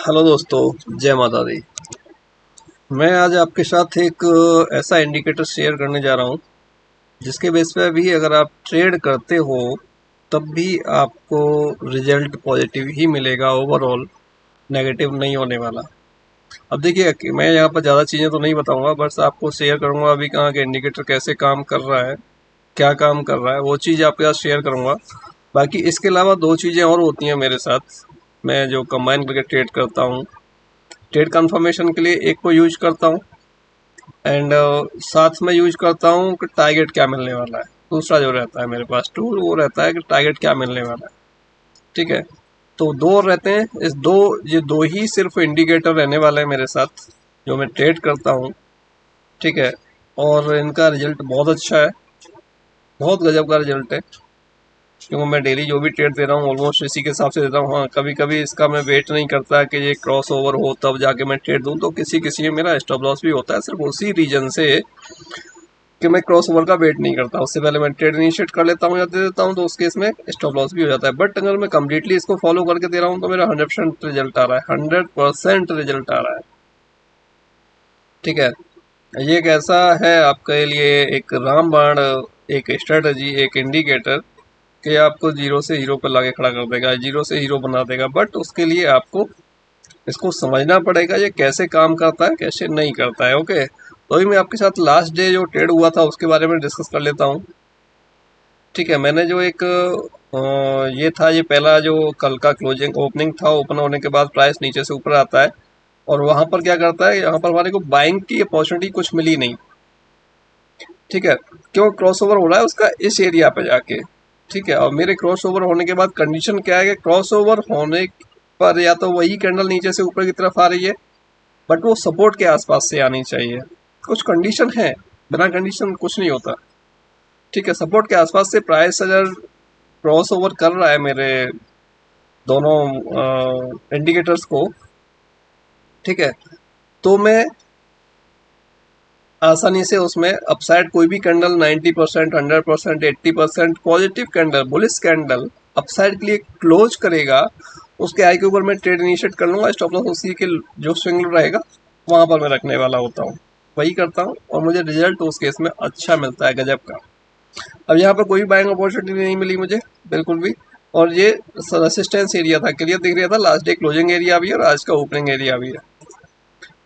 Hello दोस्तों, जय माता दी। मैं आज आपके साथ एक ऐसा इंडिकेटर शेयर करने जा रहा हूँ जिसके बेस पे भी अगर आप ट्रेड करते हो तब भी आपको रिजल्ट पॉजिटिव ही मिलेगा, ओवरऑल नेगेटिव नहीं होने वाला। अब देखिए कि मैं यहाँ पर ज़्यादा चीज़ें तो नहीं बताऊँगा, बस आपको शेयर करूँगा अभी कहाँ के इंडिकेटर कैसे काम कर रहा है, क्या काम कर रहा है, वो चीज़ आपके साथ शेयर करूँगा। बाकी इसके अलावा दो चीज़ें और होती हैं मेरे साथ, मैं जो कंबाइन करके ट्रेड करता हूँ। ट्रेड कंफर्मेशन के लिए एक को यूज करता हूँ एंड साथ में यूज करता हूँ कि टारगेट क्या मिलने वाला है। दूसरा जो रहता है मेरे पास टूल वो रहता है कि टारगेट क्या मिलने वाला है। ठीक है, तो दो रहते हैं, ये दो ही सिर्फ इंडिकेटर रहने वाले हैं मेरे साथ जो मैं ट्रेड करता हूँ। ठीक है, और इनका रिजल्ट बहुत अच्छा है, बहुत गजब का रिजल्ट है, क्योंकि मैं डेली जो भी ट्रेड दे रहा हूँ ऑलमोस्ट इसी के हिसाब से देता हूँ। हाँ, कभी कभी इसका मैं वेट नहीं करता कि ये क्रॉस ओवर हो तब जाके मैं ट्रेड दूँ, तो किसी किसी में मेरा स्टॉप लॉस भी होता है, सिर्फ उसी रीजन से कि मैं क्रॉस ओवर का वेट नहीं करता, उससे पहले मैं ट्रेड इनिशिएट कर लेता हूँ या दे देता हूँ, तो उस केस में स्टॉप लॉस भी हो जाता है। बट अगर मैं कम्प्लीटली इसको फॉलो करके दे रहा हूँ तो मेरा 100% रिजल्ट आ रहा है, 100% रिजल्ट आ रहा है। ठीक है, ये एक ऐसा है आपके लिए एक रामबाण, एक स्ट्रेटजी, एक इंडिकेटर कि आपको जीरो से हीरो पर लाके खड़ा कर देगा, जीरो से हीरो बना देगा। बट उसके लिए आपको इसको समझना पड़ेगा ये कैसे काम करता है, कैसे नहीं करता है। ओके, तो अभी मैं आपके साथ लास्ट डे जो ट्रेड हुआ था उसके बारे में डिस्कस कर लेता हूँ। ठीक है, मैंने जो एक ये था, ये पहला जो कल का क्लोजिंग ओपनिंग था, ओपन होने के बाद प्राइस नीचे से ऊपर आता है और वहां पर क्या करता है, यहाँ पर हमारे को बाइंग की अपॉर्चुनिटी कुछ मिली नहीं। ठीक है, क्यों? क्रॉस ओवर हो रहा है उसका इस एरिया पे जाके। ठीक है, और मेरे क्रॉस ओवर होने के बाद कंडीशन क्या है कि क्रॉस ओवर होने पर या तो वही कैंडल नीचे से ऊपर की तरफ आ रही है, बट वो सपोर्ट के आसपास से आनी चाहिए। कुछ कंडीशन है, बिना कंडीशन कुछ नहीं होता। ठीक है, सपोर्ट के आसपास से प्राइस अगर क्रॉस ओवर कर रहा है मेरे दोनों इंडिकेटर्स को, ठीक है, तो मैं आसानी से उसमें अपसाइड कोई भी candle 90%, 100%, 80% positive candle, bullish candle upside के लिए क्लोज करेगा, उसके आई के ऊपर मैं ट्रेड इनिशिएट कर लूंगा। स्टॉप लॉस उसी के जो स्विंग रहेगा वहां पर मैं रखने वाला होता हूँ, वही करता हूँ और मुझे रिजल्ट उस केस में अच्छा मिलता है, गजब का। अब यहाँ पर कोई बाइंग अपॉर्चुनिटी नहीं मिली मुझे बिल्कुल भी, और ये रेसिस्टेंस एरिया था, क्लियर दिख रहा था, लास्ट डे क्लोजिंग एरिया भी है और आज का ओपनिंग एरिया भी है।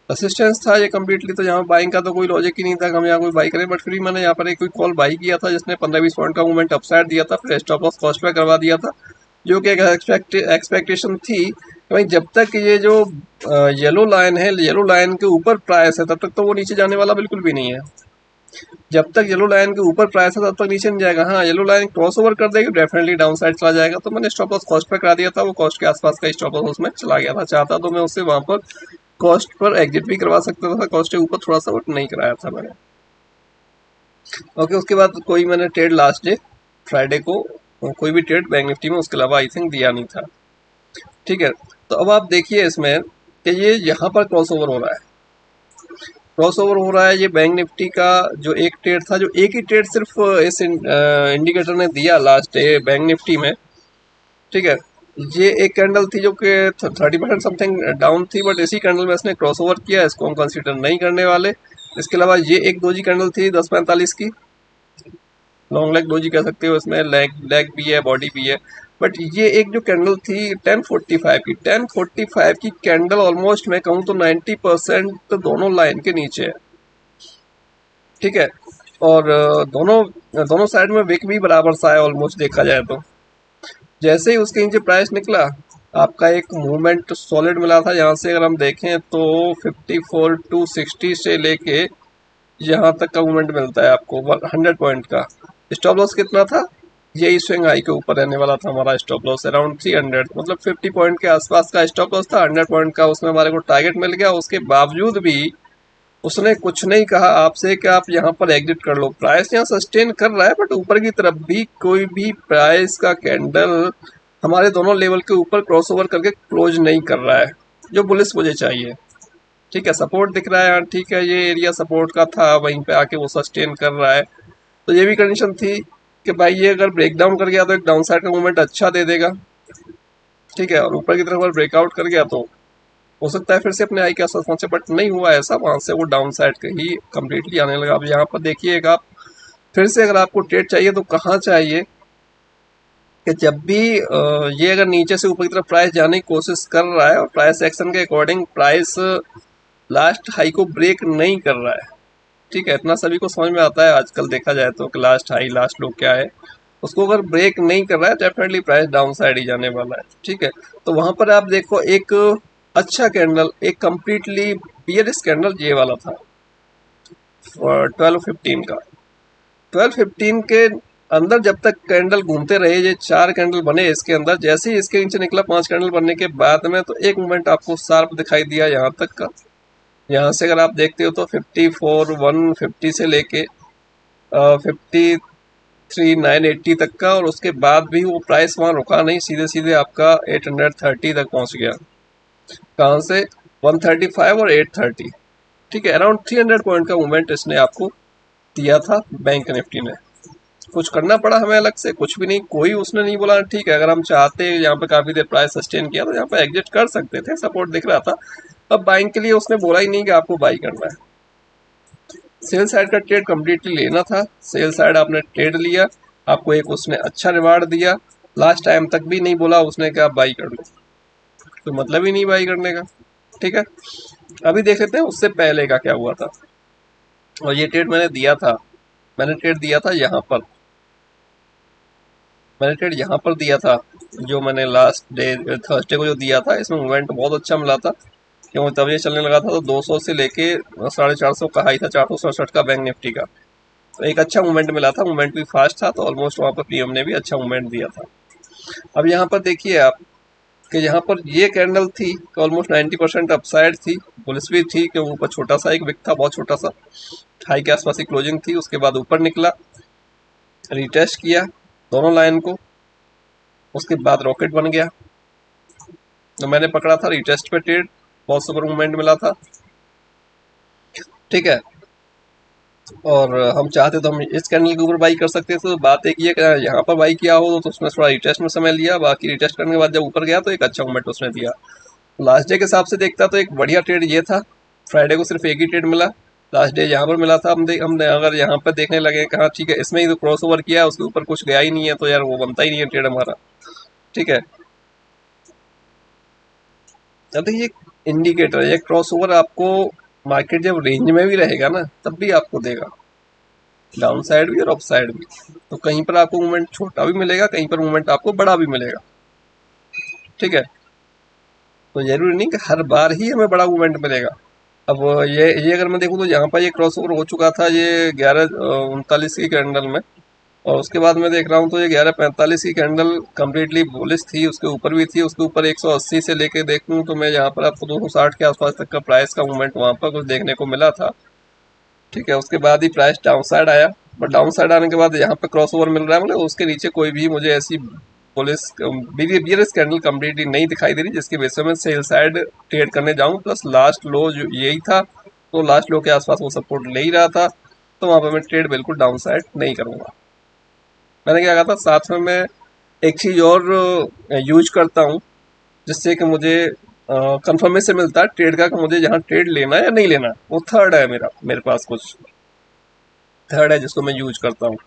रेसिस्टेंस था ये कम्प्लीटली, तो यहाँ बाइंग का तो कोई लॉजिक ही नहीं था कि हम यहाँ कोई बाई करें। बट फिर भी मैंने यहाँ पर एक कोई कॉल बाई किया था जिसने 15-20 पॉइंट का मूवमेंट अपसाइड दिया था, फिर स्टॉप लॉस कॉस्ट पे करवा दिया था, जो कि एक एक्सपेक्टेशन थी कि भाई जब तक ये जो येलो लाइन है, येलो लाइन के ऊपर प्राइस है, तब तक तो वो नीचे जाने वाला बिल्कुल भी नहीं है। जब तक येलो लाइन के ऊपर प्राइस है तब तक नीचे नहीं जाएगा। हाँ, येलो लाइन क्रॉस ओवर कर देगी डेफिनेटली डाउन साइड चला जाएगा, तो मैंने स्टॉप लॉस कॉस्ट पे करा दिया था, वो कॉस्ट के आसपास का स्टॉप लॉस उसमें चला गया था। चाहता तो मैं उससे वहां पर कॉस्ट पर एग्जिट भी करवा सकता था, कॉस्ट के ऊपर थोड़ा सा, बट नहीं कराया था मैंने। ओके, उसके बाद कोई मैंने ट्रेड लास्ट डे फ्राइडे को कोई भी ट्रेड बैंक निफ्टी में उसके अलावा आई थिंक दिया नहीं था। ठीक है, तो अब आप देखिए इसमें कि ये यहाँ पर क्रॉस ओवर हो रहा है, क्रॉस ओवर हो रहा है। ये बैंक निफ्टी का जो एक ट्रेड था, जो एक ही ट्रेड सिर्फ इस इंडिकेटर ने दिया लास्ट डे बैंक निफ्टी में। ठीक है, ये एक कैंडल थी जो कि 30% समथिंग डाउन थी, बट इसी कैंडल में इसने क्रॉस ओवर किया, इसको हम कंसीडर नहीं करने वाले। इसके अलावा ये एक दोजी कैंडल थी 10:45 की, लॉन्ग लेग दोजी कह सकते हो, इसमें लेग लेग भी है, बॉडी भी है। बट ये एक जो कैंडल थी 10:45 की, 10:45 की कैंडल ऑलमोस्ट मैं कहूँ तो 90% तो दोनों लाइन के नीचे है। ठीक है, और दोनों दोनों साइड में विक भी बराबर सा है ऑलमोस्ट, देखा जाए तो। जैसे ही उसके नीचे प्राइस निकला, आपका एक मूवमेंट सॉलिड मिला था। यहाँ से अगर हम देखें तो 54 to 60 से लेके यहाँ तक का मूवमेंट मिलता है आपको 100 पॉइंट का। स्टॉप लॉस कितना था? यही स्विंग हाई के ऊपर रहने वाला था हमारा स्टॉप लॉस, अराउंड 300, मतलब 50 पॉइंट के आसपास का स्टॉप लॉस था। 100 पॉइंट का उसमें हमारे को टारगेट मिल गया। उसके बावजूद भी उसने कुछ नहीं कहा आपसे कि आप यहाँ पर एग्जिट कर लो। प्राइस यहाँ सस्टेन कर रहा है, बट ऊपर की तरफ भी कोई भी प्राइस का कैंडल हमारे दोनों लेवल के ऊपर क्रॉस ओवर करके क्लोज नहीं कर रहा है, जो बुलिश मुझे चाहिए। ठीक है, सपोर्ट दिख रहा है, हाँ ठीक है, ये एरिया सपोर्ट का था, वहीं पे आके वो सस्टेन कर रहा है। तो ये भी कंडीशन थी कि भाई ये अगर ब्रेक डाउन कर गया तो एक डाउन साइड का मूवमेंट अच्छा दे देगा। ठीक है, और ऊपर की तरफ अगर ब्रेकआउट कर गया तो हो सकता है फिर से अपने हाई के आसपास पहुंचे, बट नहीं हुआ ऐसा, वहां से वो डाउन साइड के ही कम्प्लीटली आने लगा। अब यहाँ पर देखिएगा आप, फिर से अगर आपको ट्रेड चाहिए तो कहाँ चाहिए कि जब भी ये अगर नीचे से ऊपर की तरफ प्राइस जाने की कोशिश कर रहा है और प्राइस एक्शन के अकॉर्डिंग प्राइस लास्ट हाई को ब्रेक नहीं कर रहा है, ठीक है, इतना सभी को समझ में आता है आजकल देखा जाए तो कि लास्ट हाई लास्ट लो क्या है, उसको अगर ब्रेक नहीं कर रहा है डेफिनेटली प्राइस डाउन साइड ही जाने वाला है, ठीक है। तो वहां पर आप देखो एक अच्छा कैंडल, एक कंप्लीटली बियरिश कैंडल ये वाला था 12:15 का। 12:15 के अंदर जब तक कैंडल घूमते रहे, ये 4 कैंडल बने इसके अंदर, जैसे ही इसके नीचे निकला 5 कैंडल बनने के बाद में, तो एक मोमेंट आपको शार्प दिखाई दिया यहाँ तक का। यहाँ से अगर आप देखते हो तो 54 150 से लेके 53 980 तक का, और उसके बाद भी वो प्राइस वहाँ रुका नहीं, सीधे सीधे आपका 830 तक पहुंच गया। कहाँ से? 135 और 830, ठीक है, अराउंड 300 पॉइंट का मूवमेंट इसने आपको दिया था बैंक निफ्टी ने। कुछ करना पड़ा हमें अलग से? कुछ भी नहीं, कोई उसने नहीं बोला ठीक है अगर हम चाहते यहाँ पे काफी देर प्राइस सस्टेन किया तो यहाँ पे एग्जिट कर सकते थे, सपोर्ट दिख रहा था। अब बाइंग के लिए उसने बोला ही नहीं कि आपको बाई करना है। सेल साइड का ट्रेड कम्प्लीटली लेना था, सेल साइड आपने ट्रेड लिया, आपको एक उसने अच्छा रिवार्ड दिया, लास्ट टाइम तक भी नहीं बोला उसने कि आप बाई कर लो, तो मतलब ही नहीं बाई करने का, ठीक है। अभी देख लेते हैं उससे पहले का क्या हुआ था। और ये ट्रेड मैंने दिया था, मैंने ट्रेड दिया था यहाँ पर, मैंने ट्रेड यहाँ पर दिया था, जो मैंने लास्ट डे थर्सडे को जो दिया था, इसमें मूवमेंट बहुत अच्छा मिला था, क्योंकि तब ये चलने लगा था तो 200 से लेके 450 का हाई था, 467 का बैंक निफ्टी का, तो एक अच्छा मूवमेंट मिला था, मूवमेंट भी फास्ट था, तो ऑलमोस्ट वहाँ पर पीएम ने भी अच्छा मूवमेंट दिया था। अब यहाँ पर देखिए आप कि यहाँ पर ये कैंडल थी ऑलमोस्ट 90% अपसाइड थी, बुलिश भी थी, कि ऊपर छोटा सा एक विक था, बहुत छोटा सा, हाई के आसपास की क्लोजिंग थी, उसके बाद ऊपर निकला, रिटेस्ट किया दोनों लाइन को, उसके बाद रॉकेट बन गया, तो मैंने पकड़ा था रिटेस्ट पे ट्रेड, बहुत सुपर मूवमेंट मिला था, ठीक है। और हम चाहते तो हम इस कैंडल के ऊपर बाई कर सकते थे, तो बात एक ये कि यहाँ पर बाई किया हो तो उसने थोड़ा रिटेस्ट में समय लिया, बाकी रिटेस्ट करने के बाद जब ऊपर गया तो एक अच्छा मूवमेंट उसने दिया। लास्ट डे के हिसाब से देखता तो एक बढ़िया ट्रेड ये था, फ्राइडे को सिर्फ एक ही ट्रेड मिला, लास्ट डे यहाँ पर मिला था। हमने अगर यहाँ पर देखने लगे कहा ठीक है इसमें ही तो क्रॉस ओवर किया, उसके ऊपर कुछ गया ही नहीं है, तो यार वो बनता ही नहीं है ट्रेड हमारा, ठीक है। अब देखिए इंडिकेटर, ये क्रॉस ओवर आपको मार्केट जब रेंज में भी रहेगा ना तब भी आपको देगा, डाउन साइड भी और अप साइड भी, तो कहीं पर आपको मूवमेंट छोटा भी मिलेगा, कहीं पर मूवमेंट आपको बड़ा भी मिलेगा, ठीक है। तो जरूरी नहीं कि हर बार ही हमें बड़ा मूवमेंट मिलेगा। अब ये अगर मैं देखूँ तो यहाँ पर ये क्रॉस ओवर हो चुका था ये 11:39 की कैंडल में, और उसके बाद मैं देख रहा हूँ तो ये 11:45 की कैंडल कम्प्लीटली बुलिश थी, उसके ऊपर भी थी, उसके ऊपर 180 से लेके देखूँ तो मैं यहाँ पर आपको 260 के आसपास तक का प्राइस का मूवमेंट वहाँ पर कुछ देखने को मिला था, ठीक है। उसके बाद ही प्राइस डाउन साइड आया, बट डाउन साइड आने के बाद यहाँ पे क्रॉस ओवर मिल रहा है, मतलब उसके नीचे कोई भी मुझे ऐसी पुलिस बियरिश कैंडल कम्प्लीटली नहीं दिखाई दे रही जिसकी वजह से मैं सेल साइड ट्रेड करने जाऊँ। प्लस लास्ट लो जो यही था, तो लास्ट लो के आसपास वो सपोर्ट ले ही रहा था, तो वहाँ पर मैं ट्रेड बिल्कुल डाउन साइड नहीं करूँगा। मैंने क्या कहा था साथ में, मैं एक चीज़ और यूज करता हूँ जिससे कि मुझे कंफर्मेशन मिलता है ट्रेड का, कि मुझे जहाँ ट्रेड लेना है या नहीं लेना है, वो थर्ड है मेरे पास कुछ थर्ड है जिसको मैं यूज करता हूँ,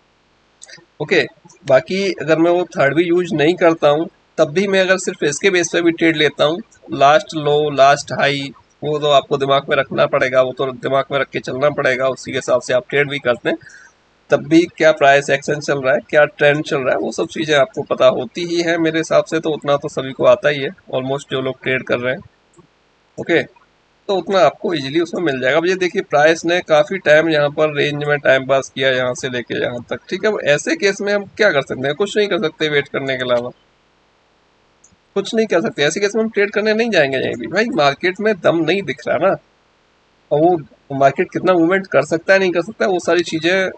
ओके। बाकी अगर मैं वो थर्ड भी यूज नहीं करता हूँ तब भी मैं अगर सिर्फ इसके बेस पे भी ट्रेड लेता हूँ, लास्ट लो लास्ट हाई वो तो आपको दिमाग में रखना पड़ेगा, वो तो दिमाग में रख के चलना पड़ेगा, उसी के हिसाब से आप ट्रेड भी करते हैं, तब भी क्या प्राइस एक्शन चल रहा है, क्या ट्रेंड चल रहा है, वो सब चीज़ें आपको पता होती ही है मेरे हिसाब से, तो उतना तो सभी को आता ही है ऑलमोस्ट जो लोग ट्रेड कर रहे हैं, ओके। तो उतना आपको इजीली उसमें मिल जाएगा। अब ये देखिए प्राइस ने काफ़ी टाइम यहाँ पर रेंज में टाइम पास किया, यहाँ से लेके यहाँ तक, ठीक है। अब ऐसे केस में हम क्या कर सकते हैं? कुछ नहीं कर सकते वेट करने के अलावा, कुछ नहीं कर सकते। ऐसे केस में हम ट्रेड करने नहीं जाएंगे कहीं भी, भाई मार्केट में दम नहीं दिख रहा ना, और वो मार्केट कितना मूवमेंट कर सकता है नहीं कर सकता है, वो सारी चीज़ें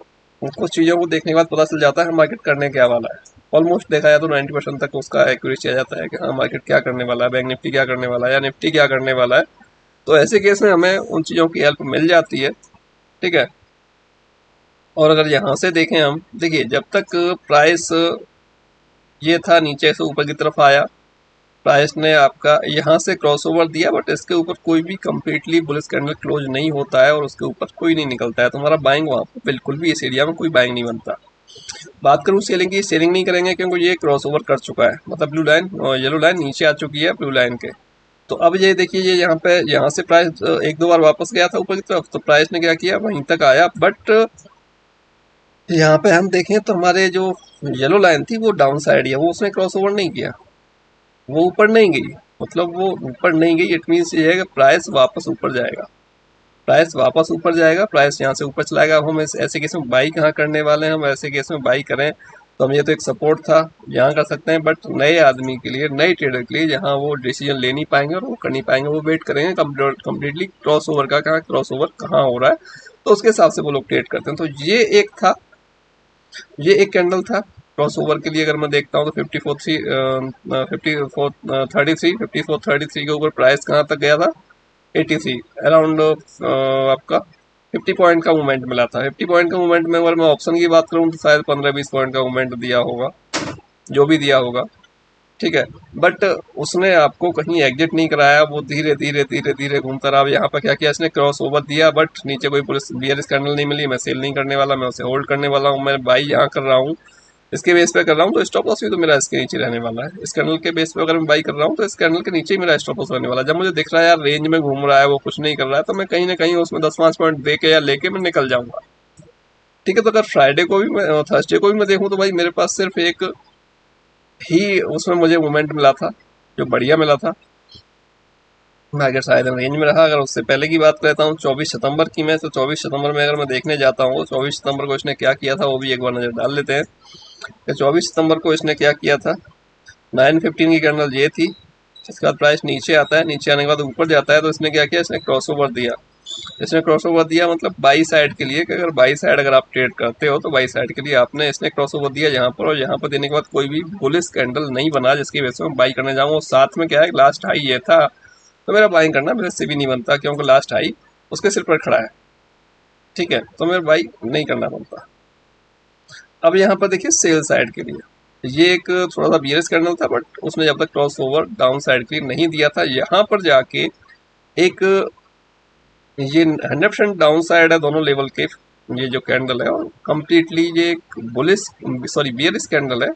कुछ चीज़ों को देखने के बाद पता चल जाता है मार्केट करने क्या वाला है। ऑलमोस्ट देखा जाए तो 90% तक उसका एक्यूरेसी आ जाता है कि हाँ मार्केट क्या करने वाला है, बैंक निफ्टी क्या करने वाला है, या निफ्टी क्या करने वाला है। तो ऐसे केस में हमें उन चीज़ों की हेल्प मिल जाती है, ठीक है। और अगर यहाँ से देखें हम, देखिए जब तक प्राइस ये था नीचे से ऊपर की तरफ आया, प्राइस ने आपका यहाँ से क्रॉसओवर दिया, बट इसके ऊपर कोई भी कंप्लीटली बुलिश कैंडल क्लोज नहीं होता है और उसके ऊपर कोई नहीं निकलता है, तो हमारा बाइंग वहाँ पर बिल्कुल भी इस एरिया में कोई बाइंग नहीं बनता। बात करूँ सेलिंग की, सेलिंग नहीं करेंगे क्योंकि ये क्रॉसओवर कर चुका है, मतलब ब्लू लाइन येलो लाइन नीचे आ चुकी है ब्लू लाइन के। तो अब ये देखिए, ये यहाँ पे यहाँ से प्राइस एक दो बार वापस गया था ऊपर की तरफ, तो प्राइस ने क्या किया, वहीं तक आया, बट यहाँ पे हम देखें तो हमारे जो येलो लाइन थी वो डाउन साइड है, वो उसने क्रॉस ओवर नहीं किया, वो ऊपर नहीं गई, मतलब वो ऊपर नहीं गई। इट मीन्स ये है कि प्राइस वापस ऊपर जाएगा, प्राइस वापस ऊपर जाएगा, प्राइस यहाँ से ऊपर चलाएगा। अब हम ऐसे केस में बाई कहाँ करने वाले हैं, हम ऐसे केस में बाई करें तो हम, ये तो एक सपोर्ट था यहाँ कर सकते हैं, बट नए आदमी के लिए, नए ट्रेडर के लिए जहाँ वो डिसीजन ले नहीं पाएंगे और वो कर नहीं पाएंगे, वो वेट करेंगे कम्प्लीटली क्रॉस ओवर का, कहाँ क्रॉस ओवर कहाँ हो रहा है, तो उसके हिसाब से वो लोग ट्रेड करते हैं। तो ये एक था, ये एक कैंडल था क्रॉस ओवर के लिए। अगर मैं देखता हूँ तो 5433 के ऊपर प्राइस कहाँ तक गया था, 83 अराउंड आपका 50 पॉइंट का मूवमेंट मिला था। 50 पॉइंट का मूवमेंट में अगर मैं ऑप्शन की बात करूँ तो शायद 15-20 पॉइंट का मूवमेंट दिया होगा, जो भी दिया होगा, ठीक है। बट उसने आपको कहीं एग्जिट नहीं कराया, वो धीरे धीरे धीरे धीरे घूमता रहा। अब यहाँ पर क्या किया इसने, क्रॉस ओवर दिया, बट नीचे कोई पुलिस बियरिश कैंडल नहीं मिली, मैं सेल नहीं करने वाला, मैं उसे होल्ड करने वाला हूँ। मैं बाई यहाँ कर रहा हूँ, इसके बेस पे कर रहा हूँ, तो स्टॉप लॉस भी तो मेरा इसके नीचे रहने वाला है। इस कैंडल के बेस पे अगर मैं बाई कर रहा हूँ तो इस कैंडल के नीचे ही मेरा स्टॉप लॉस रहने वाला है। जब मुझे दिख रहा है यार रेंज में घूम रहा है, वो कुछ नहीं कर रहा है, तो मैं कहीं ना कहीं उसमें 10-5 पॉइंट दे के या लेके मैं निकल जाऊंगा, ठीक है। तो अगर फ्राइडे को भी मैं, थर्सडे को भी मैं देखूँ तो भाई मेरे पास सिर्फ एक ही उसमें मुझे मोमेंट मिला था जो बढ़िया मिला था, मैं अगर शायद रेंज में रहा। अगर उससे पहले की बात करता हूँ 24 सितंबर की, मैं तो 24 सितंबर में अगर मैं देखने जाता हूँ, 24 सितंबर को इसने क्या किया था वो भी एक बार नज़र डाल लेते हैं कि 24 सितंबर को इसने क्या किया था। 9:15 की कैंडल ये थी, इसके बाद प्राइस नीचे आता है, नीचे आने के बाद ऊपर जाता है, तो इसने क्या किया, इसने क्रॉस ओवर दिया। इसने क्रॉस ओवर दिया मतलब बाई साइड के लिए, कि अगर बाई साइड अगर आप ट्रेड करते हो तो बाई साइड के लिए आपने, इसने क्रॉस ओवर दिया यहाँ पर, और यहाँ पर देने के बाद कोई भी बुलिश कैंडल नहीं बना जिसकी वजह से मैं बाई करने जाऊँ। साथ में क्या है, लास्ट हाई ये था, तो मेरा बाइंग करना मेरे से भी नहीं बनता क्योंकि लास्ट हाई उसके सिर पर खड़ा है, ठीक है, तो मेरा बाई नहीं करना बनता। अब यहाँ पर देखिए सेल साइड के लिए ये एक थोड़ा सा बियरिश कैंडल था, बट उसने जब तक क्रॉस ओवर डाउन साइड के लिए नहीं दिया था, यहाँ पर जाके एक ये 100% डाउन साइड है दोनों लेवल के, ये जो कैंडल है, और कम्प्लीटली ये एक बुलिश, सॉरी बियरिश कैंडल है,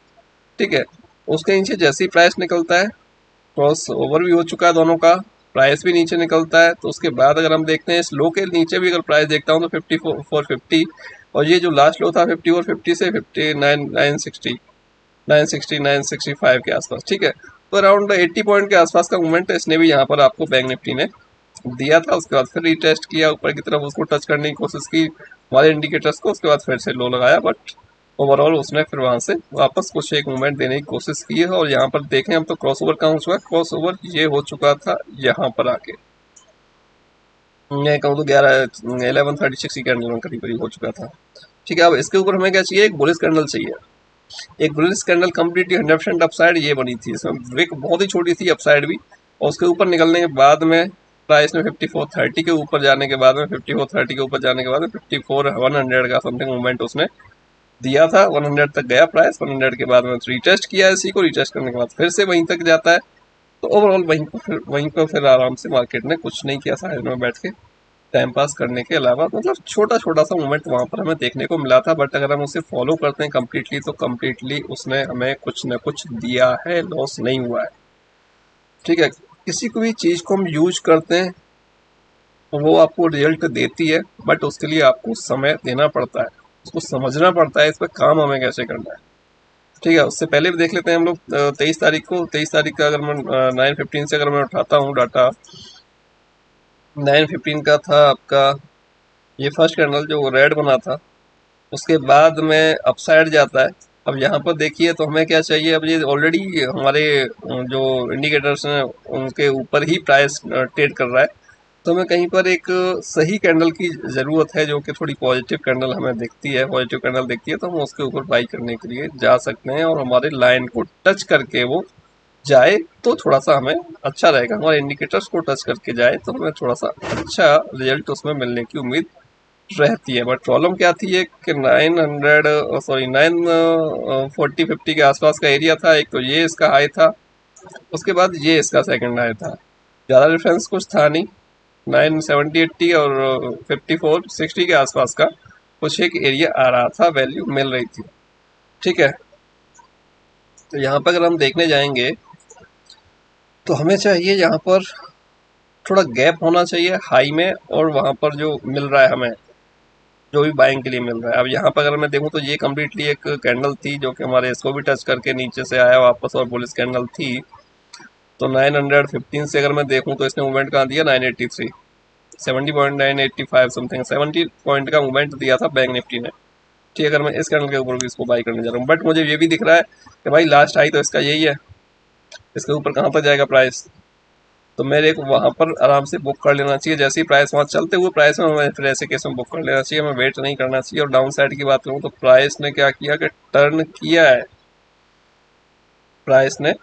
ठीक है। उसके नीचे जैसे ही प्राइस निकलता है, क्रॉस ओवर भी हो चुका है दोनों का, प्राइस भी नीचे निकलता है, तो उसके बाद अगर हम देखते हैं इस लो के नीचे भी अगर प्राइस देखता हूँ तो 5450, और ये जो लास्ट लो था 5450 से 965 के आसपास, ठीक है। तो अराउंड 80 पॉइंट के आसपास का मूवमेंट इसने भी यहाँ पर आपको बैंक निफ्टी ने दिया था। उसके बाद फिर रीटेस्ट किया ऊपर की तरफ, उसको टच करने की कोशिश की हमारे इंडिकेटर्स को, उसके बाद फिर से लो लगाया, बट ओवरऑल उसने फिर वहां से वापस कुछ एक मूवमेंट देने की कोशिश की है। और यहाँ पर देखें हम तो क्रॉस ओवर कहाँ हो चुका है, क्रॉस ओवर ये हो चुका था यहाँ पर आके, मैं कहूँ तो 11:36 की कैंडल में करीब करीब हो चुका था, ठीक है। अब इसके ऊपर हमें क्या चाहिए, एक बुलिश कैंडल चाहिए, एक बुलिश कैंडल कम्प्लीटली 100% अपसाइड ये बनी थी, इसमें विक बहुत ही छोटी थी अपसाइड भी, और उसके ऊपर निकलने के बाद में प्राइस में 5430 के ऊपर जाने के बाद में 5430 के ऊपर जाने के बाद में 54,100 का समथिंग मूवमेंट उसने दिया था। 100 तक गया प्राइस, 100 के बाद में रीटेस्ट किया इसी को, रीटेस्ट करने के बाद फिर से वहीं तक जाता है। तो ओवरऑल वहीं पर फिर आराम से मार्केट ने कुछ नहीं किया साइड में बैठ के टाइम पास करने के अलावा, मतलब छोटा छोटा सा मूवमेंट वहाँ पर हमें देखने को मिला था, बट अगर हम उसे फॉलो करते हैं कम्प्लीटली तो कम्प्लीटली उसने हमें कुछ न कुछ दिया है, लॉस नहीं हुआ है, ठीक है। किसी को भी चीज़ को हम यूज करते हैं तो वो आपको रिजल्ट देती है, बट उसके लिए आपको समय देना पड़ता है, उसको समझना पड़ता है इस पर काम हमें कैसे करना है, ठीक है। उससे पहले भी देख लेते हैं हम लोग 23 तारीख को, 23 तारीख का अगर मैं 9:15 से अगर मैं उठाता हूँ डाटा, 9:15 का था आपका ये फर्स्ट कैंडल जो रेड बना था, उसके बाद में अपसाइड जाता है। अब यहाँ पर देखिए तो हमें क्या चाहिए, अब ये ऑलरेडी हमारे जो इंडिकेटर्स हैं उनके ऊपर ही प्राइस ट्रेड कर रहा है, तो हमें कहीं पर एक सही कैंडल की ज़रूरत है जो कि थोड़ी पॉजिटिव कैंडल हमें दिखती है, पॉजिटिव कैंडल दिखती है तो हम उसके ऊपर बाई करने के लिए जा सकते हैं, और हमारे लाइन को टच करके वो जाए तो थोड़ा सा हमें अच्छा रहेगा, हमारे इंडिकेटर्स को टच करके जाए तो हमें थोड़ा सा अच्छा रिजल्ट उसमें मिलने की उम्मीद रहती है। बट प्रॉब्लम क्या थी है कि 940-50 के आसपास का एरिया था, एक तो ये इसका हाई था, उसके बाद ये इसका सेकंड हाई था, ज़्यादा डिफरेंस कुछ था नहीं, 970-80 और 54-60 के आसपास का कुछ एक एरिया आ रहा था, वैल्यू मिल रही थी। ठीक है, तो यहाँ पर अगर हम देखने जाएंगे तो हमें चाहिए यहाँ पर थोड़ा गैप होना चाहिए हाई में, और वहाँ पर जो मिल रहा है हमें, जो भी बाइंग के लिए मिल रहा है। अब यहाँ पर अगर मैं देखूँ तो ये कम्प्लीटली एक कैंडल थी जो कि हमारे इसको भी टच करके नीचे से आया वापस, और बुलिश कैंडल थी। तो 915 से अगर मैं देखूँ तो इसने मूवमेंट कहाँ दिया, 983, 70.985 समथिंग, 70 पॉइंट का मूवमेंट दिया था बैंक निफ्टी ने। ठीक है, अगर मैं इस कैंडल के ऊपर भी इसको बाई करने जा रहा हूँ, बट मुझे ये भी दिख रहा है कि भाई लास्ट हाई तो इसका यही है, इसके ऊपर कहाँ तक जाएगा प्राइस, तो मेरे को वहाँ पर आराम से बुक कर लेना चाहिए। जैसे ही प्राइस वहाँ चलते हुए प्राइस में हमें फिर ऐसे केस में बुक कर लेना चाहिए, हमें वेट नहीं करना चाहिए। और डाउन साइड की बात करूँ तो प्राइस ने क्या किया कि टर्न किया है। प्राइस ने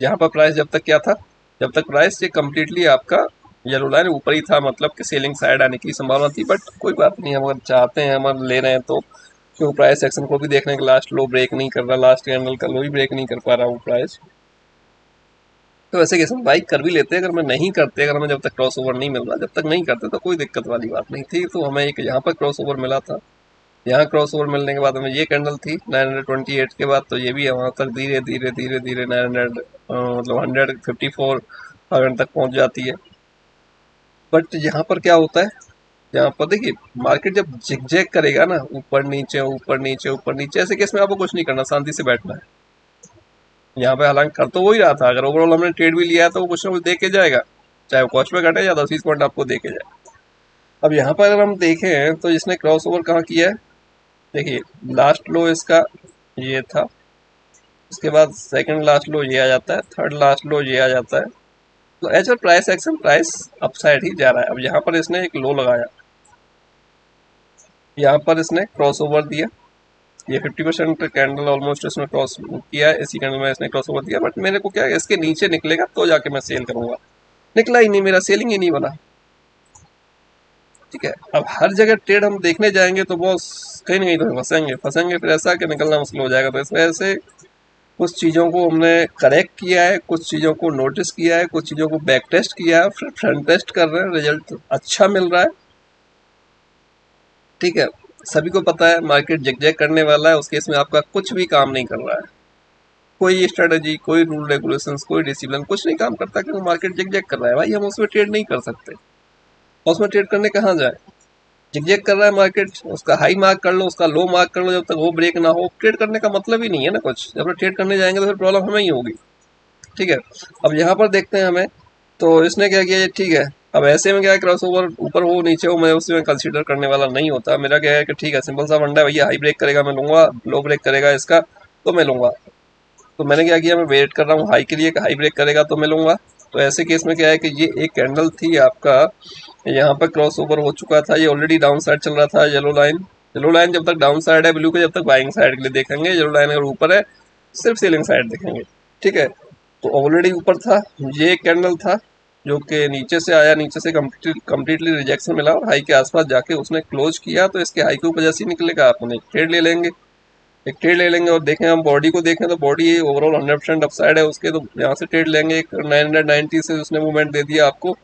यहाँ पर प्राइस जब तक क्या था, जब तक प्राइस ये कम्प्लीटली आपका येलो लाइन ऊपर ही था, मतलब कि सेलिंग साइड आने की संभावना थी। बट कोई बात नहीं, हम अगर चाहते हैं, हम ले रहे हैं तो क्यों, प्राइस एक्शन को भी देखने का, लास्ट लो ब्रेक नहीं कर रहा, लास्ट कैंडल का लो ही ब्रेक नहीं कर पा रहा वो प्राइस, तो वैसे केस में बाइक कर भी लेते हैं। अगर मैं नहीं करते, अगर हमें जब तक क्रॉस ओवर नहीं मिल रहा, जब तक नहीं करते तो कोई दिक्कत वाली बात नहीं थी। तो हमें एक यहाँ पर क्रॉस ओवर मिला था, यहाँ क्रॉस ओवर मिलने के बाद हमें ये कैंडल थी 928 के बाद, तो ये भी वहाँ तक धीरे धीरे धीरे धीरे 900 मतलब 154 थाउजेंड तक पहुँच जाती है। बट यहाँ पर क्या होता है, यहाँ पर देखिए मार्केट जब जिगजैग करेगा ना, ऊपर नीचे ऊपर नीचे ऊपर नीचे, ऐसे केस में आपको कुछ नहीं करना, शांति से बैठना है। यहाँ पे हालांकि कर तो वही रहा था, अगर ओवरऑल हमने ट्रेड भी लिया है तो वो कुछ ना कुछ दे के जाएगा, चाहे वो कॉस्ट पे घटे या 10-20 पॉइंट आपको दे के जाए। अब यहाँ पर अगर हम देखें तो इसने क्रॉस ओवर कहाँ किया है, देखिए लास्ट लो इसका ये था, उसके बाद सेकंड लास्ट लो ये आ जाता है, थर्ड लास्ट लो ये आ जाता है। तो एज पर प्राइस एक्शन, प्राइस अपसाइड ही जा रहा है। अब यहाँ पर इसने एक लो लगाया, यहाँ पर इसने क्रॉस ओवर दिया, ये 50% कैंडल ऑलमोस्ट इसने क्रॉस किया है, इसी कैंडल में इसने क्रॉस ओवर दिया। बट मेरे को क्या है, इसके नीचे निकलेगा तो जाके मैं सेल करूंगा, निकला ही नहीं, मेरा सेलिंग ही नहीं बना। ठीक है, अब हर जगह ट्रेड हम देखने जाएंगे तो बॉस कहीं ना कहीं तो फंसेंगे फंसेंगे, फिर ऐसा कि निकलना मुश्किल हो जाएगा। तो इस वजह से कुछ चीज़ों को हमने करेक्ट किया है, कुछ चीज़ों को नोटिस किया है, कुछ चीज़ों को बैक टेस्ट किया है, फिर फ्रंट टेस्ट कर रहे हैं, रिजल्ट अच्छा मिल रहा है। ठीक है, सभी को पता है मार्केट जगजैग करने वाला है, उस केस में आपका कुछ भी काम नहीं कर रहा है, कोई स्ट्रेटजी, कोई रूल रेगुलेशंस, कोई डिसिप्लिन कुछ नहीं काम करता, क्योंकि मार्केट जगजैग कर रहा है। भाई हम उसमें ट्रेड नहीं कर सकते, और उसमें ट्रेड करने कहाँ जाए, जिगजैग कर रहा है मार्केट, उसका हाई मार्क कर लो, उसका लो मार्क कर लो, जब तक वो ब्रेक ना हो ट्रेड करने का मतलब ही नहीं है ना कुछ। जब हम ट्रेड करने जाएंगे तो फिर प्रॉब्लम हमें ही होगी। ठीक है, अब यहाँ पर देखते हैं हमें, तो इसने क्या किया, ठीक है, अब ऐसे में क्या है, क्रॉस ओवर ऊपर हो नीचे हो, मैं उसमें कंसीडर करने वाला नहीं होता। मेरा क्या है कि ठीक है, सिंपल सा फंडा है भैया, हाई ब्रेक करेगा मैं लूंगा, लो ब्रेक करेगा इसका तो मैं लूंगा। तो मैंने क्या किया, मैं वेट कर रहा हूँ हाई के लिए, हाई ब्रेक करेगा तो मैं लूंगा। तो ऐसे केस में क्या है कि ये एक कैंडल थी आपका, यहाँ पर क्रॉस ओवर हो चुका था, ये ऑलरेडी डाउन साइड चल रहा था, येलो लाइन, येलो लाइन जब तक डाउन साइड है ब्लू के, जब तक बाइंग साइड के लिए देखेंगे, येलो लाइन अगर ऊपर है सिर्फ सेलिंग साइड देखेंगे। ठीक है, तो ऑलरेडी ऊपर था, ये एक कैंडल था जो कि नीचे से आया, नीचे से कम्प्लीटली रिजेक्शन मिला और हाई के आसपास जाके उसने क्लोज किया। तो इसके हाई के ऊपर जैसे ही निकलेगा आप उन्हें ट्रेड ले लेंगे, एक ट्रेड ले लेंगे। और देखें हम बॉडी को देखें तो बॉडी ओवरऑल 100% अपसाइड है उसके, तो यहाँ से ट्रेड लेंगे। एक 990 से उसने मूवमेंट दे दिया आपको,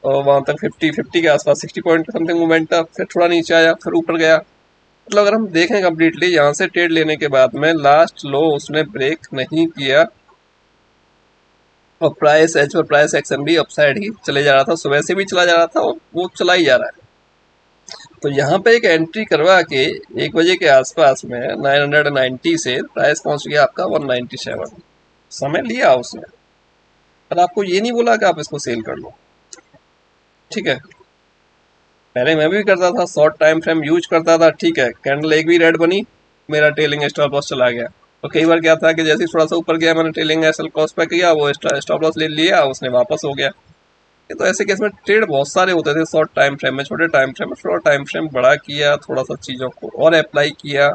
और वहाँ तक 50 के आसपास 60 पॉइंट का समथिंग मूवमेंट था, फिर थोड़ा नीचे आया, फिर ऊपर गया। मतलब अगर हम देखें कम्प्लीटली यहाँ से ट्रेड लेने के बाद में लास्ट लो उसने ब्रेक नहीं किया, और प्राइस एज पर प्राइस एक्शन भी अपसाइड ही चले जा रहा था, सुबह से भी चला जा रहा था और वो चला ही जा रहा है। तो यहाँ पे एक एंट्री करवा के 1 बजे के आसपास में 990 से प्राइस पहुंच गया आपका 197, समय लिया उसने, पर आपको ये नहीं बोला कि आप इसको सेल कर लो। ठीक है, पहले मैं भी करता था, शॉर्ट टाइम फ्रेम यूज करता था। ठीक है, कैंडल एक भी रेड बनी, मेरा ट्रेलिंग स्टॉप लॉस चला गया। और कई बार क्या था कि जैसे ही थोड़ा सा ऊपर गया, मैंने ट्रेलिंग एसएल कॉस्ट पे किया, वो स्टॉप लॉस ले लिया, उसने वापस हो गया। तो ऐसे केस में ट्रेड बहुत सारे होते थे शॉर्ट टाइम फ्रेम में, छोटे टाइम फ्रेम में, थोड़ा टाइम फ्रेम बड़ा किया, थोड़ा सा चीज़ों को और अप्लाई किया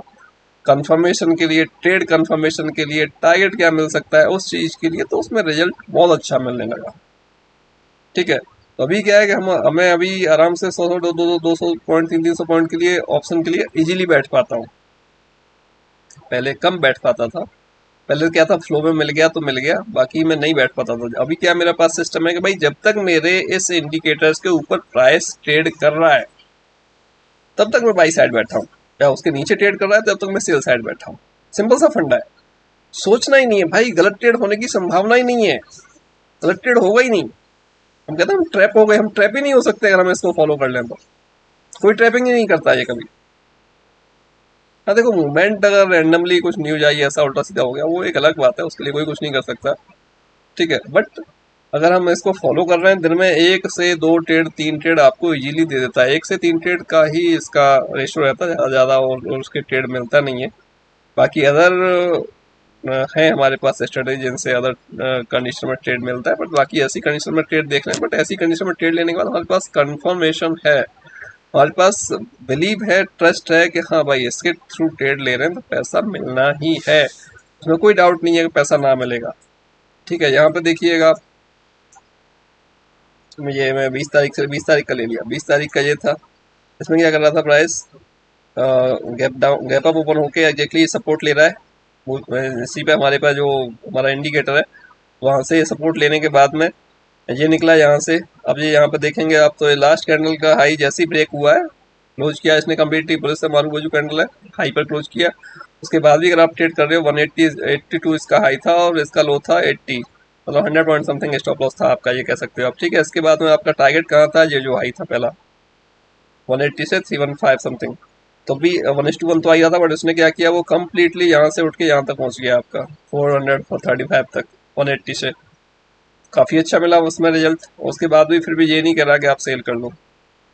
कंफर्मेशन के लिए, ट्रेड कंफर्मेशन के लिए, टारगेट क्या मिल सकता है उस चीज़ के लिए, तो उसमें रिजल्ट बहुत अच्छा मिलने लगा। ठीक है, तो अभी क्या है कि हमें अभी आराम से 100 200 पॉइंट 300 पॉइंट के लिए ऑप्शन के लिए इजीली बैठ पाता हूँ, पहले कम बैठ पाता था। पहले क्या था, फ्लो में मिल गया तो मिल गया, बाकी मैं नहीं बैठ पाता था। अभी क्या मेरे पास सिस्टम है कि भाई जब तक मेरे इस इंडिकेटर्स के ऊपर प्राइस ट्रेड कर रहा है तब तक मैं बाई साइड बैठा हूँ, या उसके नीचे ट्रेड कर रहा है तब तक मैं सेल साइड बैठा हूँ। सिंपल सा फंडा है, सोचना ही नहीं है भाई, गलत ट्रेड होने की संभावना ही नहीं है, गलत ट्रेड होगा ही नहीं। हम कहते हैं हम ट्रैप हो गए, हम ट्रैप ही नहीं हो सकते अगर हम इसको फॉलो कर लें तो। कोई ट्रैपिंग ही नहीं करता ये कभी। हाँ देखो, मूवमेंट अगर रैंडमली कुछ न्यूज आई ऐसा उल्टा सीधा हो गया वो एक अलग बात है, उसके लिए कोई कुछ नहीं कर सकता, ठीक है। बट अगर हम इसको फॉलो कर रहे हैं, दिन में 1 से 2 ट्रेड 3 ट्रेड आपको इजीली दे देता है। 1 से 3 ट्रेड का ही इसका रेशो रहता है, ज़्यादा ज़्यादा और उसके ट्रेड मिलता नहीं है। बाकी अदर है हमारे पास स्ट्रेटेजी जिनसे अदर कंडीशन में ट्रेड मिलता है, बट बाकी ऐसी कंडीशन में ट्रेड देख रहे हैं। बट ऐसी कंडीशन में ट्रेड लेने के बाद हमारे पास कंफर्मेशन है, हमारे पास बिलीव है, ट्रस्ट है कि हाँ भाई इसके थ्रू ट्रेड ले रहे हैं तो पैसा मिलना ही है, उसमें कोई डाउट नहीं है कि पैसा ना मिलेगा, ठीक है। यहाँ पे देखिएगा, ये मैं 20 तारीख का ले लिया, 20 तारीख का ये था। इसमें क्या कर रहा था प्राइस, गैप अप ओपन होके एग्जैक्टली सपोर्ट ले रहा है। इसी पे हमारे पास जो हमारा इंडिकेटर है वहाँ से सपोर्ट लेने के बाद में ये निकला यहाँ से। अब ये यहाँ पे देखेंगे आप तो ये लास्ट कैंडल का हाई जैसे ही ब्रेक हुआ है, क्लोज किया इसने कम्प्लीटली, पुलिस से मालूम वो जो कैंडल है हाई पर क्लोज किया। उसके बाद भी अगर आप ट्रेड कर रहे हो 182 इसका हाई था और इसका लो था 80, मतलब 100 पॉइंट समथिंग स्टॉप लॉस था आपका, ये कह सकते हो आप, ठीक है। इसके बाद में आपका टारगेट कहाँ था, ये जो हाई था पहला 180 से 315 समथिंग, तो भी 1:1 तो आ गया था, बट उसने क्या किया वो कम्प्लीटली यहाँ से उठ के यहाँ तक पहुँच गया आपका 435 तक 180 से। काफ़ी अच्छा मिला उसमें रिजल्ट। उसके बाद भी फिर भी ये नहीं करा कि आप सेल कर लो,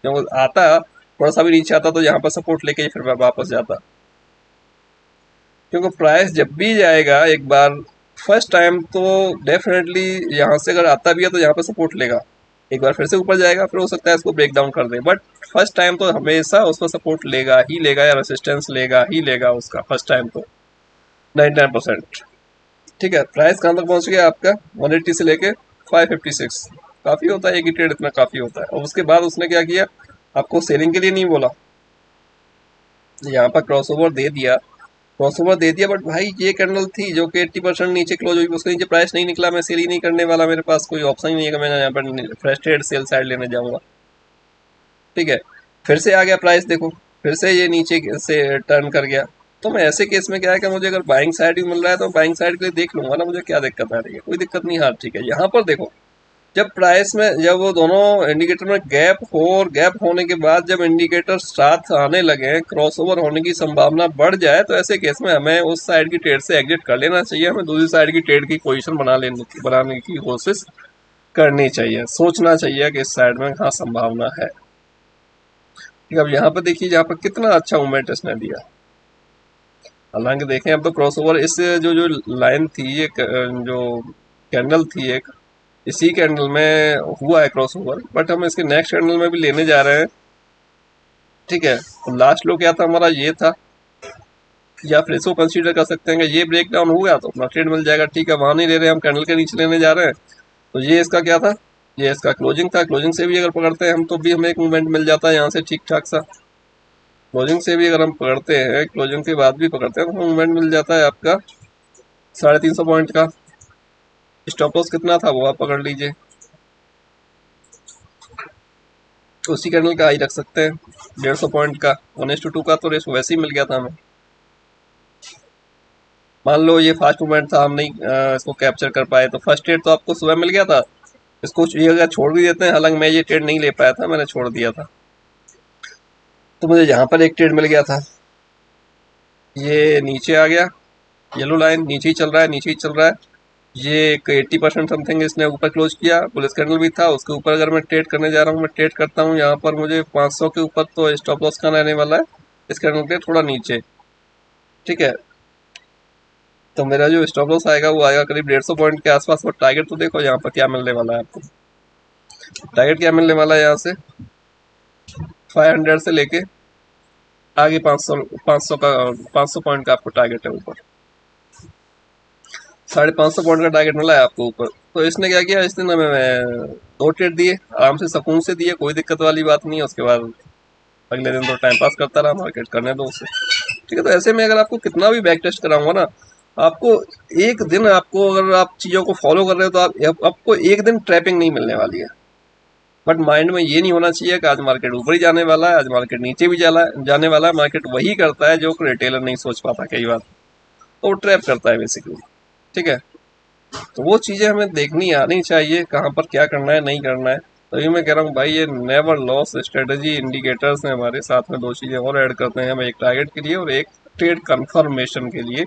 क्योंकि आता थोड़ा सा भी नीचे आता तो यहाँ पर सपोर्ट लेके फिर वापस जाता, क्योंकि प्राइस जब भी जाएगा एक बार फर्स्ट टाइम तो डेफिनेटली यहाँ से अगर आता भी है तो यहाँ पर सपोर्ट लेगा, एक बार फिर से ऊपर जाएगा, फिर हो सकता है इसको ब्रेक डाउन कर दे, बट फर्स्ट टाइम तो हमेशा उसका सपोर्ट लेगा ही लेगा, या रेसिस्टेंस लेगा ही लेगा उसका फर्स्ट टाइम तो 99%, ठीक है। प्राइस कहाँ तक पहुँच गया आपका 180 से लेके 556, काफ़ी होता है एक ही ट्रेड, इतना काफ़ी होता है। और उसके बाद उसने क्या किया, आपको सेलिंग के लिए नहीं बोला, यहाँ पर क्रॉसओवर दे दिया, क्रॉसओवर दे दिया, बट भाई ये कैंडल थी जो कि 80% नीचे क्लोज हुई, उसके नीचे प्राइस नहीं निकला, मैं सेल ही नहीं करने वाला, मेरे पास कोई ऑप्शन ही नहीं है कि मैं यहाँ पर फ्रेश ट्रेड सेल साइड लेने जाऊँगा, ठीक है। फिर से आ गया प्राइस, देखो फिर से ये नीचे से टर्न कर गया, तो मैं ऐसे केस में क्या है कि मुझे अगर बाइंग साइड भी मिल रहा है तो बाइंग साइड के लिए देख लूंगा ना, मुझे क्या दिक्कत आ रही है, कोई दिक्कत नहीं। हाँ ठीक है, यहाँ पर देखो जब प्राइस में जब वो दोनों इंडिकेटर में गैप हो और गैप होने के बाद जब इंडिकेटर साथ आने लगे, क्रॉसओवर होने की संभावना बढ़ जाए, तो ऐसे केस में हमें उस साइड की ट्रेड से एग्जिट कर लेना चाहिए, हमें दूसरी साइड की ट्रेड की पोजीशन बनाने की कोशिश करनी चाहिए, सोचना चाहिए कि इस साइड में हाँ संभावना है, ठीक है। अब यहाँ पर देखिए, यहाँ पर कितना अच्छा मूवमेंट इसने दिया, हालांकि देखें अब तो क्रॉसओवर इस जो लाइन थी, ये जो कैंडल थी एक, इसी कैंडल में हुआ है क्रॉसओवर, बट हम इसके नेक्स्ट कैंडल में भी लेने जा रहे हैं, ठीक है। तो लास्ट लो क्या था हमारा, ये था, या फिर इसको कंसीडर कर सकते हैं कि ये ब्रेक डाउन हो गया तो अपना ट्रेड मिल जाएगा, ठीक है। वहां नहीं ले रहे, हम कैंडल के नीचे लेने जा रहे हैं, तो ये इसका क्या था, ये इसका क्लोजिंग था, क्लोजिंग से भी अगर पकड़ते हैं हम तो भी हमें एक मूवमेंट मिल जाता है यहाँ से ठीक ठाक सा, क्लोजिंग से भी अगर हम पकड़ते हैं, क्लोजिंग के बाद भी पकड़ते हैं तो मूवमेंट मिल जाता है आपका 350 पॉइंट का। स्टॉप लॉस कितना था वो आप पकड़ लीजिए, उसी कैंडल का हाई रख सकते हैं 150 पॉइंट का, 1:2 का तो रेस वैसे ही मिल गया था हमें। मान लो ये फास्ट मूवमेंट था, हम नहीं इसको कैप्चर कर पाए, तो फर्स्ट ट्रेड तो आपको सुबह मिल गया था, इसको ये अगर छोड़ भी देते हैं, हालांकि मैं ये ट्रेड नहीं ले पाया था, मैंने छोड़ दिया था, तो मुझे यहाँ पर एक ट्रेड मिल गया था, ये नीचे आ गया, येलो लाइन नीचे ही चल रहा है, नीचे ही चल रहा है, ये एक 80% समथिंग इसने ऊपर क्लोज किया, बुलिश कैंडल भी था, उसके ऊपर अगर मैं ट्रेड करने जा रहा हूँ, मैं ट्रेड करता हूँ यहाँ पर मुझे 500 के ऊपर तो स्टॉप लॉस का रहने वाला है, इस कैंडल के थोड़ा नीचे, ठीक है। तो मेरा जो स्टॉप लॉस आएगा वो आएगा करीब 150 पॉइंट के आसपास, और टारगेट तो देखो यहाँ पर क्या मिलने वाला है आपको, टारगेट क्या मिलने वाला है यहाँ से 500 से लेके आगे 500 का 500 पॉइंट का आपको टारगेट है ऊपर, 550 पॉइंट का टारगेट मिला है आपको ऊपर। तो इसने क्या किया, इसने ना मैं 2 ट्रेड दिए, आराम से सुकून से दिए, कोई दिक्कत वाली बात नहीं है। उसके बाद अगले दिन तो टाइम पास करता रहा, मार्केट करने दो उसे, ठीक है। तो ऐसे में अगर आपको कितना भी बैक टेस्ट कराऊंगा ना, आपको एक दिन, आपको अगर आप चीज़ों को फॉलो कर रहे हो तो आपको एक दिन ट्रैपिंग नहीं मिलने वाली है। बट माइंड में ये नहीं होना चाहिए कि आज मार्केट ऊपर ही जाने वाला है, आज मार्केट नीचे भी जाने वाला है। मार्केट वही करता है जो रिटेलर नहीं सोच पाता कई बार, तो वो ट्रैप करता है बेसिकली। ठीक है, तो वो चीज़ें हमें देखनी आनी चाहिए, कहाँ पर क्या करना है नहीं करना है। तो ये मैं कह रहा हूँ भाई, ये नेवर लॉस स्ट्रेटजी इंडिकेटर्स हैं हमारे साथ में। दो चीज़ें और ऐड करते हैं हम, एक टारगेट के लिए और एक ट्रेड कंफर्मेशन के लिए।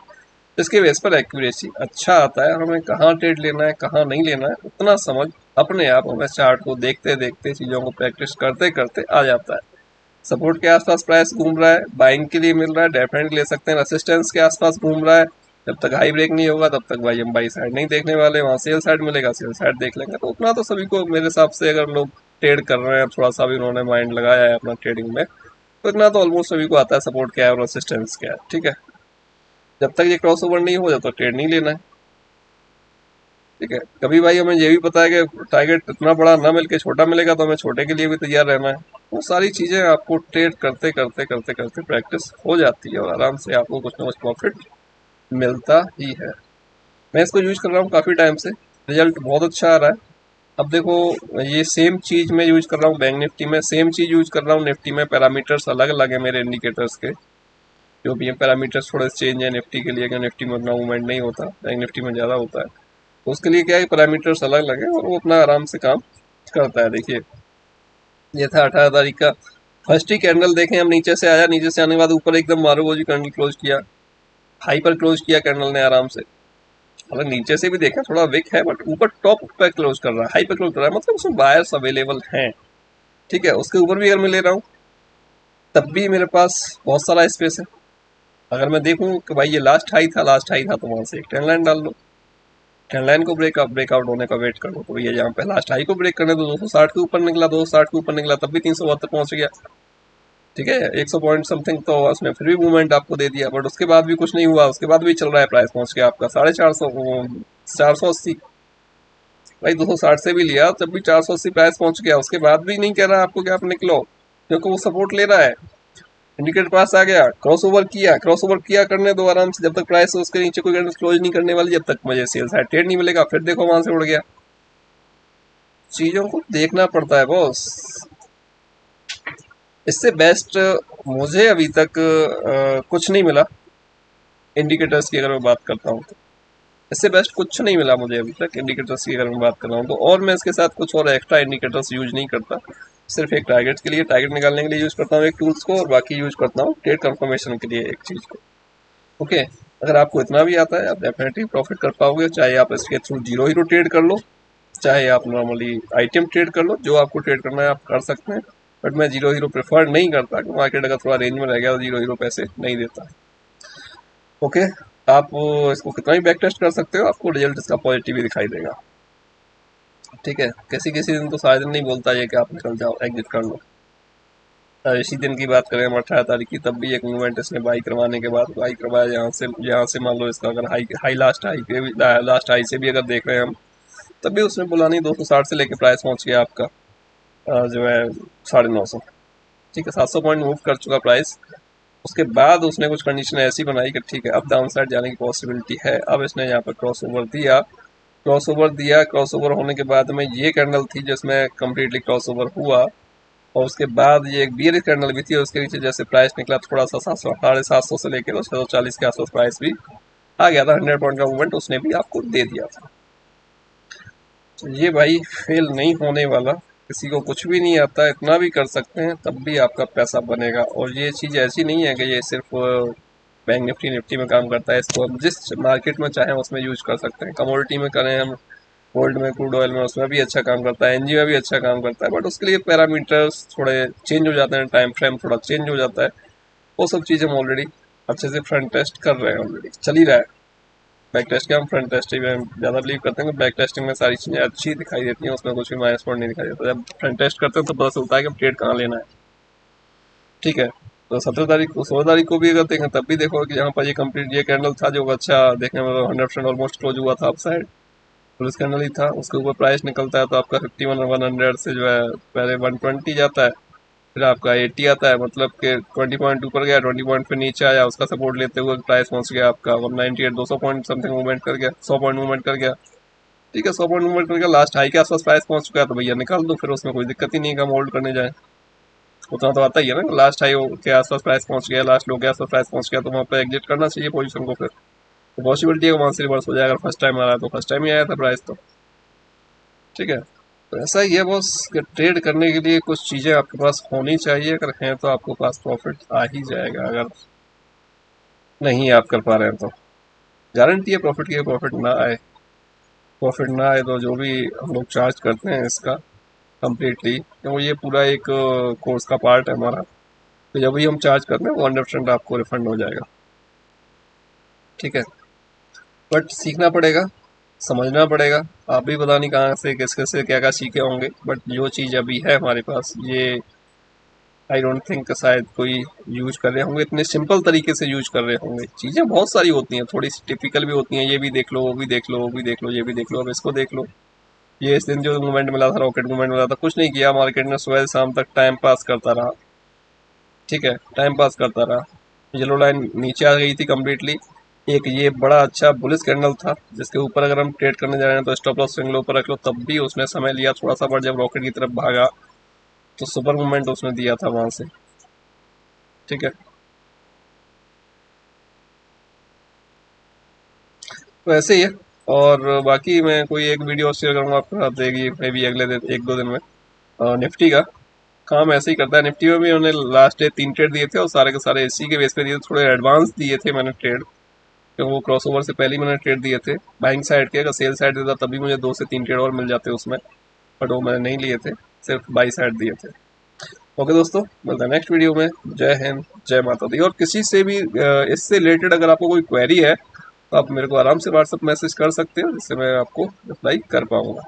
इसके बेस पर एक्यूरेसी अच्छा आता है। हमें कहाँ ट्रेड लेना है कहाँ नहीं लेना है उतना समझ अपने आप हमें चार्ट को देखते देखते चीज़ों को प्रैक्टिस करते करते आ जाता है। सपोर्ट के आसपास प्राइस घूम रहा है, बाइंग के लिए मिल रहा है, डेफिनेटली ले सकते हैं। रेसिस्टेंस के आसपास घूम रहा है, जब तक हाई ब्रेक नहीं होगा तब तक भाई हम बाई साइड नहीं देखने वाले। वहाँ सेल साइड मिलेगा, सेल साइड देख लेंगे। तो उतना तो सभी को मेरे हिसाब से, अगर लोग ट्रेड कर रहे हैं, थोड़ा सा भी उन्होंने माइंड लगाया है अपना ट्रेडिंग में, तो इतना तो ऑलमोस्ट सभी को आता है सपोर्ट क्या है और रेसिस्टेंस क्या है। ठीक है, जब तक ये क्रॉस ओवर नहीं हो जब तक ट्रेड नहीं लेना है। ठीक है, कभी भाई हमें ये भी पता है कि टारगेट इतना बड़ा ना मिल के छोटा मिलेगा तो हमें छोटे के लिए भी तैयार रहना है। वो सारी चीज़ें आपको ट्रेड करते करते करते करते प्रैक्टिस हो जाती है और आराम से आपको कुछ ना कुछ प्रॉफिट मिलता ही है। मैं इसको यूज कर रहा हूँ काफ़ी टाइम से, रिजल्ट बहुत अच्छा आ रहा है। अब देखो, ये सेम चीज़ मैं यूज कर रहा हूँ बैंक निफ्टी में, सेम चीज़ यूज कर रहा हूँ निफ्टी में। पैरामीटर्स अलग अलग है मेरे इंडिकेटर्स के, जो भी है पैरामीटर्स थोड़े चेंज है निफ्टी के लिए, कि निफ्टी में उतना मूवमेंट नहीं होता, बैंक निफ्टी में ज़्यादा होता है। तो उसके लिए क्या है, पैरामीटर्स अलग अलग है और वो अपना आराम से काम करता है। देखिए, ये था 18 तारीख का फर्स्ट ही कैंडल, देखें हम नीचे से आया, नीचे से आने के बाद ऊपर एकदम मारूगोजी कैंडल क्लोज किया, हाई पर क्लोज किया कैंडल ने आराम से। मतलब नीचे से भी देखा थोड़ा विक है, बट ऊपर टॉप पे क्लोज कर रहा है, हाई पे क्लोज कर रहा है, मतलब उसमें बायर्स अवेलेबल हैं। ठीक है, उसके ऊपर भी अगर मैं ले रहा हूँ तब भी मेरे पास बहुत सारा स्पेस है। अगर मैं देखूँ कि भाई ये लास्ट हाई था, लास्ट हाई था, तो वहां से एक ट्रेंड लाइन डाल लो, ट्रेंड लाइन को ब्रेकआउट होने का वेट कर लो। तो ये यहाँ पे लास्ट हाई को ब्रेक करने, तो 260 के ऊपर निकला, 260 के ऊपर निकला, तब भी 372 पहुंच गया। ठीक है, 100 पॉइंट समथिंग तो उसने फिर भी मूवमेंट आपको दे दिया, बट उसके बाद भी कुछ नहीं हुआ, उसके बाद भी चल रहा है, प्राइस पहुंच गया आपका 450, 480। भाई 260 से भी लिया तब भी 480 प्राइस पहुंच गया, उसके बाद भी नहीं कह रहा आपको कि आप निकलो, क्योंकि वो सपोर्ट ले रहा है। इंडिकेटर पास आ गया, क्रॉस ओवर किया, क्रॉस ओवर किया करने दो आराम से, जब तक प्राइस उसके नीचे कोई कैंडल क्लोज नहीं करने वाली, जब तक मुझे सेल साइड ट्रेड नहीं मिलेगा। फिर देखो वहां से उड़ गया। चीजों को देखना पड़ता है बॉस। इससे बेस्ट मुझे अभी तक कुछ नहीं मिला इंडिकेटर्स की, अगर मैं बात करता हूँ तो। इससे बेस्ट कुछ नहीं मिला मुझे अभी तक इंडिकेटर्स की, अगर मैं बात कर रहा हूँ तो। और मैं इसके साथ कुछ और एक्स्ट्रा इंडिकेटर्स यूज नहीं करता, सिर्फ एक टारगेट के लिए, टारगेट निकालने के लिए यूज करता हूँ एक टूल्स को, और बाकी यूज करता हूँ ट्रेड कंफर्मेशन के लिए एक चीज को। ओके, अगर आपको इतना भी आता है आप डेफिनेटली प्रॉफिट कर पाओगे, चाहे आप इसके थ्रू जीरो हीरो ट्रेड कर लो, चाहे आप नॉर्मली आइटम ट्रेड कर लो, जो आपको ट्रेड करना है आप कर सकते हैं। बट मैं जीरो हीरो प्रेफर नहीं करता, कि मार्केट अगर थोड़ा रेंज में रह गया तो जीरो हीरो पैसे नहीं देता। ओके, आप इसको कितना भी बैक टेस्ट कर सकते हो, आपको रिजल्ट इसका पॉजिटिव ही दिखाई देगा। ठीक है, किसी किसी दिन तो सारे दिन नहीं बोलता है कि आप निकल जाओ, एग्जिट कर लो। इसी दिन की बात करें हम 18 तारीख की, तब भी एक मूवमेंट इसने बाई करवाने के बाद, बाई करवाया यहाँ से मान लो इसका अगर हाई हाई लास्ट हाई से भी अगर देख रहे हैं हम, तब भी उसने बोला नहीं, 260 से लेके प्राइस पहुंच गया आपका जो है 950। ठीक है, 700 पॉइंट मूव कर चुका प्राइस। उसके बाद उसने कुछ कंडीशन ऐसी बनाई कि ठीक है अब डाउन साइड जाने की पॉसिबिलिटी है। अब इसने यहाँ पर क्रॉस ओवर दिया, क्रॉस ओवर दिया, क्रॉस ओवर होने के बाद में ये कैंडल थी जिसमें कम्प्लीटली क्रॉस ओवर हुआ, और उसके बाद ये एक बियरिश कैंडल भी थी, और उसके नीचे जैसे प्राइस निकला थोड़ा सा 700 750 से लेकर 640 के आसपास प्राइस भी आ गया था। 100 पॉइंट का मूवमेंट उसने भी आपको दे दिया था। तो ये भाई फेल नहीं होने वाला, किसी को कुछ भी नहीं आता, इतना भी कर सकते हैं तब भी आपका पैसा बनेगा। और ये चीज़ ऐसी नहीं है कि ये सिर्फ बैंक निफ्टी निफ्टी में काम करता है, इसको हम जिस मार्केट में चाहें उसमें यूज कर सकते हैं। कमोडिटी में करें हम, गोल्ड में, क्रूड ऑयल में, उसमें भी अच्छा काम करता है, एनजी में भी अच्छा काम करता है, बट उसके लिए पैरामीटर्स थोड़े चेंज हो जाते हैं, टाइम फ्रेम थोड़ा चेंज हो जाता है। वो सब चीज़ हम ऑलरेडी अच्छे से फ्रंट टेस्ट कर रहे हैं, ऑलरेडी चल ही रहा है। बैक टेस्ट के हम फ्रंट टेस्टिंग में ज़्यादा बिलीव करते हैं, बैक टेस्टिंग में सारी चीज़ें अच्छी दिखाई देती हैं, उसमें कुछ भी माइनस पॉइंट नहीं दिखाई देता। जब फ्रंट टेस्ट करते हैं तो पता चलता है कि ट्रेड कहाँ लेना है। ठीक है, तो 17 तारीख को, 16 तारीख को भी अगर देखें तब भी देखो कि यहाँ पर ये कंप्लीट ये कैंडल था जो अच्छा देखने में 100% ऑलमोस्ट क्लोज हुआ था अप साइड, पुलिस कैंडल ही था। उसके ऊपर प्राइस निकलता है तो आपका 51 100 से जो है पहले 120 जाता है, फिर आपका 80 आता है, मतलब कि 20 पॉइंट ऊपर गया, 20 पॉइंट फिर नीचे आया, उसका सपोर्ट लेते हुए प्राइस पहुंच गया आपका 198, 200 पॉइंट समथिंग मूवमेंट कर गया, 100 पॉइंट मूवमेंट कर गया। ठीक है, 100 पॉइंट मूवमेंट कर गया, लास्ट हाई के आसपास प्राइस पहुंच चुका है तो भैया निकाल दो, फिर उसमें कोई दिक्कत ही नहीं है, हम होल्ड करने जाए। उतना तो आता ही है ना, लास्ट हाई के आसपास प्राइस पहुंच गया, लास्ट लो के आसपास प्राइस पहुंच गया, तो वहाँ पे एग्जिट करना चाहिए पोजीशन को। फिर तो पॉसिबिलिटी है वहाँ से रिवर्स हो जाएगा, अगर फर्स्ट टाइम आ रहा है तो फर्स्ट टाइम ही आया था प्राइस तो। ठीक है, तो ऐसा ही है बॉस कि ट्रेड करने के लिए कुछ चीज़ें आपके पास होनी चाहिए, अगर हैं तो आपके पास प्रॉफिट आ ही जाएगा, अगर नहीं आप कर पा रहे हैं तो गारंटी है प्रॉफिट की, प्रॉफिट ना आए। प्रॉफिट ना आए तो जो भी हम लोग चार्ज करते हैं इसका कम्प्लीटली, तो ये पूरा एक कोर्स का पार्ट है हमारा, तो जब भी हम चार्ज करते हैं वो 100% आपको रिफंड हो जाएगा। ठीक है, बट सीखना पड़ेगा, समझना पड़ेगा। आप भी पता नहीं कहाँ से किस किस से क्या क्या सीखे होंगे, बट जो चीज़ अभी है हमारे पास ये आई डोंट थिंक शायद कोई यूज कर रहे होंगे, इतने सिंपल तरीके से यूज कर रहे होंगे। चीज़ें बहुत सारी होती हैं, थोड़ी सी टिपिकल भी होती हैं, ये भी देख लो, वो भी देख लो, वो भी देख लो, ये भी देख लो, अब इसको देख लो। ये इस दिन जो मूवमेंट मिला था, रॉकेट मूवमेंट मिला था, कुछ नहीं किया मार्केट ने, सुबह से शाम तक टाइम पास करता रहा। ठीक है, टाइम पास करता रहा, येलो लाइन नीचे आ गई थी कम्प्लीटली। एक ये बड़ा अच्छा बुलिश कैंडल था जिसके ऊपर अगर हम ट्रेड करने जा रहे हैं तो स्टॉप लॉस स्विंग लो ऊपर रख लो, तब भी उसने समय लिया थोड़ा सा, बट जब रॉकेट की तरफ भागा तो सुपर मूवमेंट उसने दिया था वहां से। ठीक है, तो ऐसे ही है। और बाकी मैं कोई एक वीडियो शेयर करूंगा आपके साथ, देगी मे बी अगले दिन, एक दो दिन में। निफ्टी का काम ऐसे ही करता है, निफ्टी में भी उन्होंने लास्ट डे 3 ट्रेड दिए थे और सारे के सारे इसी के बेस पे दिए थे, थोड़े एडवांस दिए थे मैंने ट्रेड, क्योंकि वो क्रॉसओवर से पहले ही मैंने ट्रेड दिए थे बाइंग साइड के। अगर सेल साइड देता तभी मुझे 2 से 3 ट्रेड और मिल जाते उसमें, बट वो मैंने नहीं लिए थे, सिर्फ बाई साइड दिए थे। ओके दोस्तों, मिलता है नेक्स्ट वीडियो में। जय हिंद, जय माता दी। और किसी से भी इससे रिलेटेड अगर आपको कोई क्वेरी है तो आप मेरे को आराम से व्हाट्सअप मैसेज कर सकते हो, जिससे मैं आपको रिप्लाई कर पाऊंगा।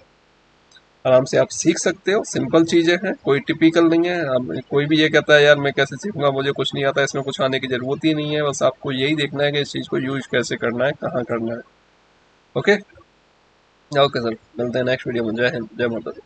आराम से आप सीख सकते हो, सिंपल चीज़ें हैं, कोई टिपिकल नहीं है। अब कोई भी ये कहता है यार मैं कैसे सीखूंगा, मुझे कुछ नहीं आता, इसमें कुछ आने की ज़रूरत ही नहीं है, बस आपको यही देखना है कि इस चीज़ को यूज कैसे करना है, कहाँ करना है। ओके, ओके सर, मिलते हैं नेक्स्ट वीडियो में। जय हिंद, जय माता दी।